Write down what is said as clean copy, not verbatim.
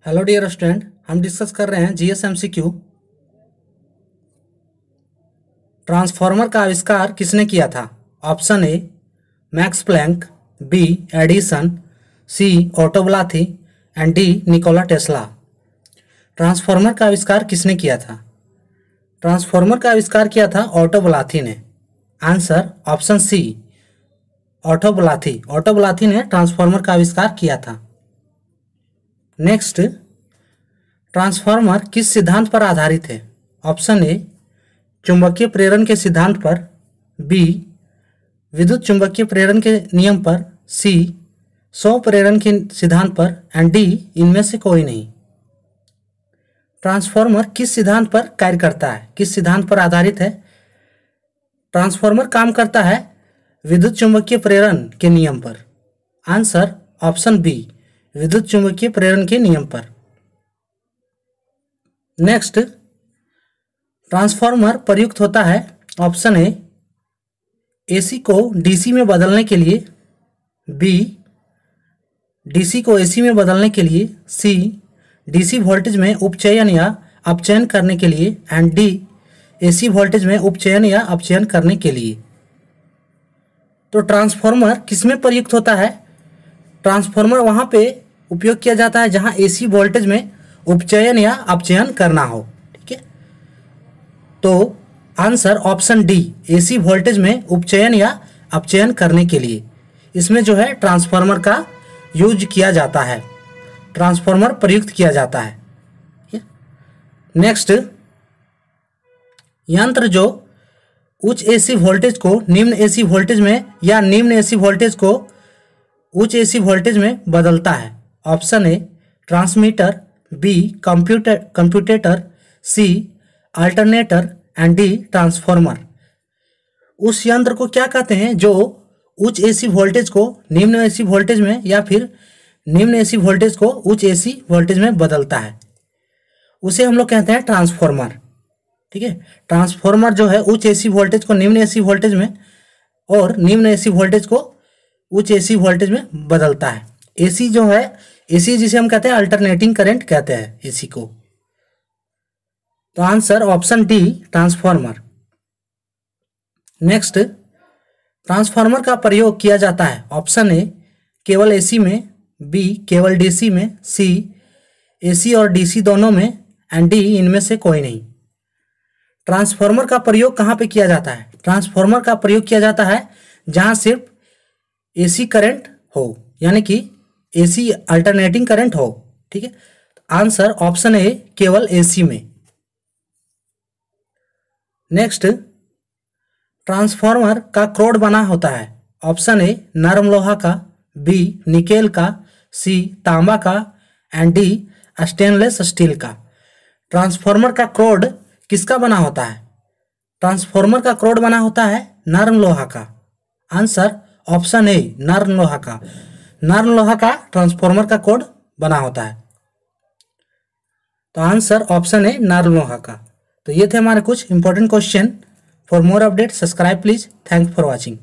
Hello dear student, हम discuss कर रहे हैं जीएसएमसीक्यू। ट्रांसफार्मर का आविष्कार किसने किया था? Option A Max Planck, B Edison, C Otto Blathy and D Nikola Tesla. Transformer का आविष्कार किसने किया था? ट्रांसफार्मर का आविष्कार किया था ऑटो ब्लाथी ने। Answer option C Otto Blathy. Otto Blathy ने ट्रांसफार्मर का आविष्कार किया था। नेक्स्ट, ट्रांसफार्मर किस सिद्धांत पर आधारित है? ऑप्शन ए चुंबकीय प्रेरण के सिद्धांत पर, बी विद्युत चुंबकीय प्रेरण के नियम पर, सी स्व प्रेरण के सिद्धांत पर एंड डी इनमें से कोई नहीं। ट्रांसफार्मर किस सिद्धांत पर कार्य करता है? किस सिद्धांत पर आधारित है? ट्रांसफार्मर काम करता है विद्युत चुंबकीय प्रेरण के नियम पर। आंसर ऑप्शन बी विद्युत चुंबकीय प्रेरण के नियम पर। नेक्स्ट, ट्रांसफार्मर प्रयुक्त होता है ऑप्शन ए एसी को डीसी में बदलने के लिए, बी डीसी को एसी में बदलने के लिए, सी डीसी वोल्टेज में उपचयन या अपचयन करने के लिए एंड डी एसी वोल्टेज में उपचयन या अपचयन करने के लिए। तो ट्रांसफार्मर किसमें प्रयुक्त होता है? ट्रांसफार्मर वहां पे उपयोग किया जाता है जहां एसी वोल्टेज में उपचयन या अपचयन करना हो। ठीक है, तो answer option D AC voltage में उपचयन या अपचयन करने के लिए इसमें जो है ट्रांसफार्मर का यूज किया जाता है, ट्रांसफार्मर प्रयुक्त किया जाता है। नेक्स्ट, यंत्र जो उच्च एसी वोल्टेज को निम्न एसी वोल्टेज में या निम्न एसी वोल्टेज को उच्च एसी वोल्टेज में बदलता है। Option A transmitter, B commutator, C alternator and D transformer. उस यंत्र को क्या कहते हैं जो उच्च एसी वोल्टेज को निम्न एसी वोल्टेज में या फिर निम्न एसी वोल्टेज को उच्च एसी वोल्टेज में बदलता है? उसे हम लोग कहते हैं ट्रांसफार्मर। ठीक है, ट्रांसफार्मर जो है उच्च एसी वोल्टेज को निम्न एसी वोल्टेज में और निम्न एसी वोल्टेज को उच्च एसी वोल्टेज में बदलता है। एसी जो है, एसी जिसे हम कहते हैं अल्टरनेटिंग करंट कहते हैं एसी को। तो answer option D transformer. Next, transformer का प्रयोग किया जाता है ऑप्शन ए केवल एसी में, बी केवल डीसी में, सी एसी और डीसी दोनों में एंड डी इनमें से कोई नहीं। ट्रांसफार्मर का प्रयोग कहाँ पे किया जाता है? ट्रांसफार्मर का प्रयोग किया जाता है जहां सिर्फ एसी करंट हो, यानी कि एसी अल्टरनेटिंग करंट हो। ठीक है, आंसर ऑप्शन ए केवल एसी में। नेक्स्ट, ट्रांसफार्मर का क्रोड बना होता है ऑप्शन ए नरम लोहा का, बी निकेल का, सी तांबा का एंड डी स्टेनलेस स्टील का। ट्रांसफार्मर का क्रोड किसका बना होता है? ट्रांसफार्मर का क्रोड बना होता है नरम लोहा का। आंसर ऑप्शन ए नरम लोहा का। नरम लोहा का ट्रांसफार्मर का कोड बना होता है। तो आंसर ऑप्शन ए नरम लोहा का। तो ये थे हमारे कुछ important question. For more update subscribe please. Thanks for watching.